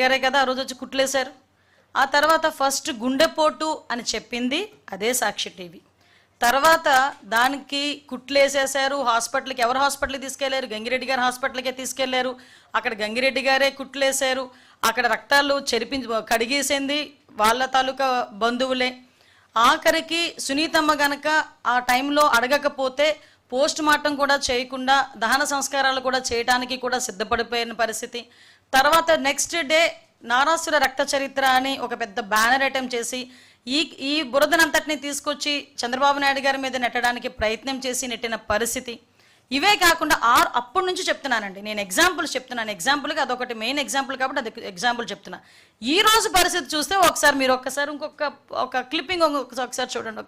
గారే కదా ఆ రోజు వచ్చి కుట్లేశారు. ఆ తర్వాత ఫస్ట్ గుండెపోటు అని చెప్పింది అదే సాక్షి టీవీ. తర్వాత దానికి కుట్లేసేసారు. హాస్పిటల్కి ఎవరు హాస్పిటల్కి తీసుకెళ్లారు? గంగిరెడ్డి గారు హాస్పిటల్కే తీసుకెళ్లారు. అక్కడ గంగిరెడ్డి గారే కుట్లేశారు. అక్కడ రక్తాలు కడిగేసింది వాళ్ళ తాలూకా బంధువులే. ఆఖరికి సునీతమ్మ గనక ఆ టైంలో అడగకపోతే పోస్ట్ మార్టం కూడా చేయకుండా దహన సంస్కారాలు కూడా చేయడానికి కూడా సిద్ధపడిపోయిన పరిస్థితి. తర్వాత నెక్స్ట్ డే నారాసుర రక్త చరిత్ర అని ఒక పెద్ద బ్యానర్ ఐటెం చేసి ఈ బురదనంతటిని తీసుకొచ్చి చంద్రబాబు నాయుడు గారి మీద నెట్టడానికి ప్రయత్నం చేసి నెట్టిన పరిస్థితి. ఇవే కాకుండా అప్పటి నుంచి చెప్తున్నానండి, నేను ఎగ్జాంపుల్స్ చెప్తున్నాను. ఎగ్జాంపుల్గా అదొకటి మెయిన్ ఎగ్జాంపుల్ కాబట్టి అది ఎగ్జాంపుల్ చెప్తున్నా. ఈ రోజు పరిస్థితి చూస్తే మీరు ఒక్కసారి ఒక క్లిప్పింగ్ ఒకసారి చూడండి.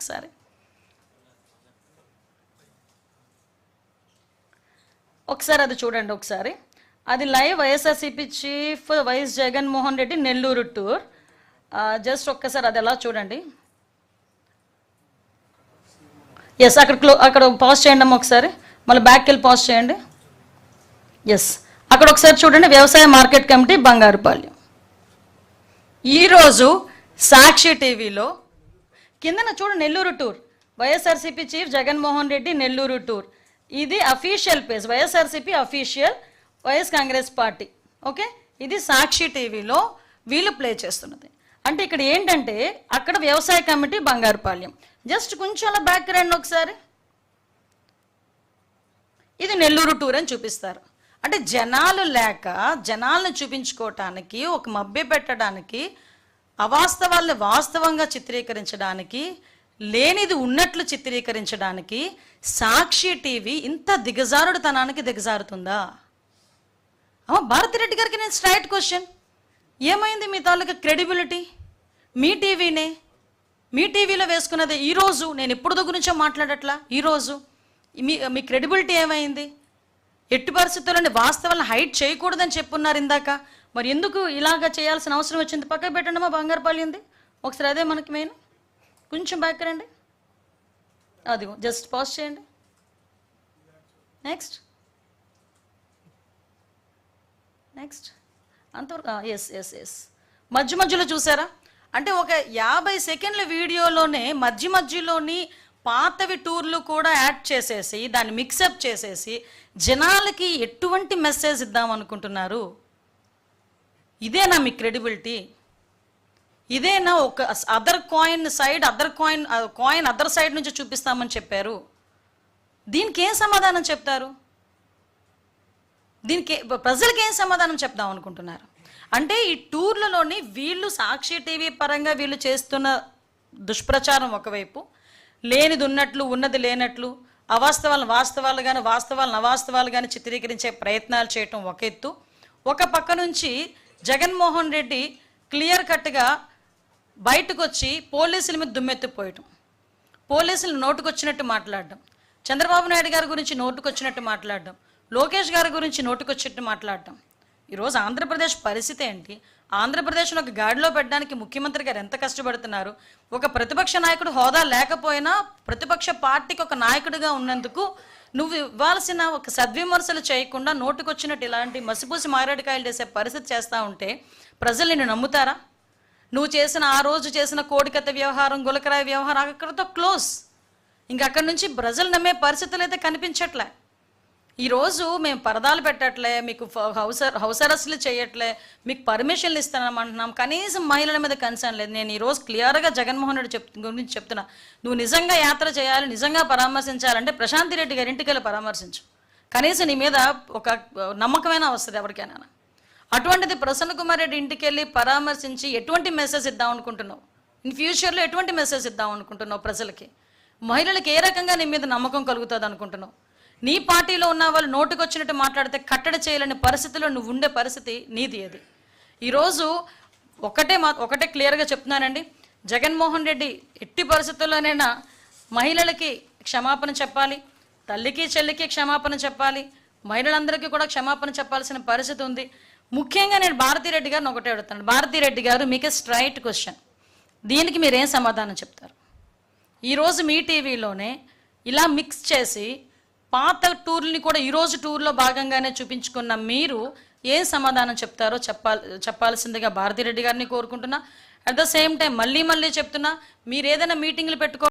ఒకసారి అది చూడండి. ఒకసారి అది live YSRCP chief YS Jaganmohan Reddy Nellore tour. Just ఒక్కసారి అది ఎలా చూడండి. ఎస్, అక్కడ పాజ్ చేయండి అమ్మ. ఒకసారి మళ్ళీ బ్యాక్కి వెళ్ళి పాజ్ చేయండి. ఎస్, అక్కడ ఒకసారి చూడండి. వ్యవసాయ మార్కెట్ కమిటీ బంగారుపాలెం. ఈరోజు సాక్షి టీవీలో కిందన చూడండి Nellore tour, YSRCP chief Jaganmohan Reddy Nellore tour. ఇది official page, YSRCP official, YS Congress party. Okay, ఇది సాక్షి టీవీలో వీళ్ళు ప్లే చేస్తున్నది. అంటే ఇక్కడ ఏంటంటే అక్కడ వ్యవసాయ కమిటీ బంగారుపాలెం. జస్ట్ కొంచెం అలా బ్యాక్ రండి ఒకసారి. ఇది నెల్లూరు టూర్ అని చూపిస్తారు. అంటే జనాలు లేక జనాలను చూపించుకోవటానికి, ఒక మభ్య పెట్టడానికి, అవాస్తవాల్ని వాస్తవంగా చిత్రీకరించడానికి, లేనిది ఉన్నట్లు చిత్రీకరించడానికి సాక్షి టీవీ ఇంత దిగజారుడుతనానికి దిగజారుతుందా? భారతిరెడ్డి గారికి నేను స్ట్రైట్ క్వశ్చన్, ఏమైంది మీ తాలూకా క్రెడిబిలిటీ? మీ టీవీలో వేసుకున్నది ఈరోజు, నేను ఎప్పుడు గురించో మాట్లాడట్లా, ఈరోజు మీ క్రెడిబిలిటీ ఏమైంది? ఎట్టి పరిస్థితుల్లోని వాస్తవాలను హైట్ చేయకూడదని చెప్పున్నారు ఇందాక. మరి ఎందుకు ఇలాగా చేయాల్సిన అవసరం వచ్చింది? పక్కకు పెట్టండి మా బంగారుపాలెంది ఒకసారి. అదే మనకి మెయిన్. కొంచెం బ్యాక్ రండి. అదిగో జస్ట్ పాజ్ చేయండి. నెక్స్ట్ అంతవరకు. ఎస్ మధ్యలో చూసారా? అంటే ఒక 50 సెకండ్ల వీడియోలోనే మధ్యలోని పాతవి టూర్లు కూడా యాడ్ చేసేసి దాన్ని మిక్సప్ చేసేసి జనాలకి ఎటువంటి మెసేజ్ ఇద్దాం అనుకుంటున్నారు? ఇదేనా మీ క్రెడిబిలిటీ? ఇదేనా ఒక కాయిన్ అదర్ సైడ్ నుంచి చూపిస్తామని చెప్పారు? దీనికి ఏం సమాధానం చెప్తారు? దీనికి ప్రజలకి ఏం సమాధానం చెప్దాం అనుకుంటున్నారు? అంటే ఈ టూర్లలోని వీళ్ళు సాక్షి టీవీ పరంగా వీళ్ళు చేస్తున్న దుష్ప్రచారం ఒకవైపు, లేనిది ఉన్నట్లు ఉన్నది లేనట్లు, అవాస్తవాలను వాస్తవాలు కానీ వాస్తవాలను అవాస్తవాలు కానీ చిత్రీకరించే ప్రయత్నాలు చేయటం ఒక ఎత్తు. ఒక పక్క నుంచి జగన్మోహన్ రెడ్డి క్లియర్ కట్గా బయటకు వచ్చి పోలీసుల మీద దుమ్మెత్తిపోయటం, పోలీసులు నోటుకొచ్చినట్టు మాట్లాడడం, చంద్రబాబు నాయుడు గారి గురించి నోటుకొచ్చినట్టు మాట్లాడడం, లోకేష్ గారి గురించి నోటుకొచ్చినట్టు మాట్లాడటం. ఈరోజు ఆంధ్రప్రదేశ్ పరిస్థితి ఏంటి? ఆంధ్రప్రదేశ్ను ఒక గాడిలో పెట్టడానికి ముఖ్యమంత్రి గారు ఎంత కష్టపడుతున్నారు? ఒక ప్రతిపక్ష నాయకుడు హోదా లేకపోయినా ప్రతిపక్ష పార్టీకి ఒక నాయకుడిగా ఉన్నందుకు నువ్వు ఇవ్వాల్సిన ఒక సద్విమర్శలు చేయకుండా నోటుకొచ్చినట్టు ఇలాంటి మసిపూసి మారేడుకాయలు చేసే పరిస్థితి చేస్తూ ఉంటే ప్రజలు నిన్ను నమ్ముతారా? నువ్వు ఆ రోజు చేసిన కోడికత్త వ్యవహారం, గులకరాయి వ్యవహారం అక్కడితో క్లోజ్. ఇంక అక్కడి నుంచి ప్రజలు నమ్మే పరిస్థితులు అయితే కనిపించట్లే. ఈరోజు మేము పరదాలు పెట్టట్లే, మీకు హౌస్ అరెస్టులు చేయట్లే, మీకు పర్మిషన్లు ఇస్తామంటున్నాం, కనీసం మహిళల మీద కన్సర్న్ లేదు. నేను ఈరోజు క్లియర్గా జగన్మోహన్ రెడ్డి గురించి చెప్తున్నా, నువ్వు నిజంగా యాత్ర చేయాలి, నిజంగా పరామర్శించాలంటే ప్రశాంతి రెడ్డి గారి ఇంటికి వెళ్ళి పరామర్శించు. కనీసం నీ మీద ఒక నమ్మకమైన వస్తుంది ఎవరికైనా. అటువంటిది ప్రసన్న కుమార్ రెడ్డి ఇంటికి వెళ్ళి పరామర్శించి ఎటువంటి మెసేజ్ ఇద్దాం అనుకుంటున్నావు? ఇన్ ఫ్యూచర్లో ఎటువంటి మెసేజ్ ఇద్దాం అనుకుంటున్నావు ప్రజలకి? మహిళలకు ఏ రకంగా నీ మీద నమ్మకం కలుగుతుంది అనుకుంటున్నావు? నీ పార్టీలో ఉన్న వాళ్ళు నోటుకొచ్చినట్టు మాట్లాడితే కట్టడి చేయలేని పరిస్థితిలో నువ్వు ఉండే పరిస్థితి నీది. అది ఈరోజు ఒకటే క్లియర్గా చెప్తున్నానండి, జగన్మోహన్ రెడ్డి ఎట్టి పరిస్థితుల్లోనైనా మహిళలకి క్షమాపణ చెప్పాలి, తల్లికి చెల్లికి క్షమాపణ చెప్పాలి, మహిళలందరికీ కూడా క్షమాపణ చెప్పాల్సిన పరిస్థితి ఉంది. ముఖ్యంగా నేను భారతిరెడ్డి గారిని ఒకటే అడుగుతాను. భారతిరెడ్డి గారు, మీకే స్ట్రైట్ క్వశ్చన్, దీనికి మీరేం సమాధానం చెప్తారు? ఈరోజు మీ టీవీలోనే ఇలా మిక్స్ చేసి పాత టూర్ని కూడా ఈరోజు టూర్లో భాగంగానే చూపించుకున్న మీరు ఏం సమాధానం చెప్తారో చెప్పాల్సిందిగా భారతిరెడ్డి గారిని కోరుకుంటున్నా. అట్ ద సేమ్ టైం మళ్ళీ చెప్తున్నా, మీరు ఏదైనా మీటింగ్లు పెట్టుకో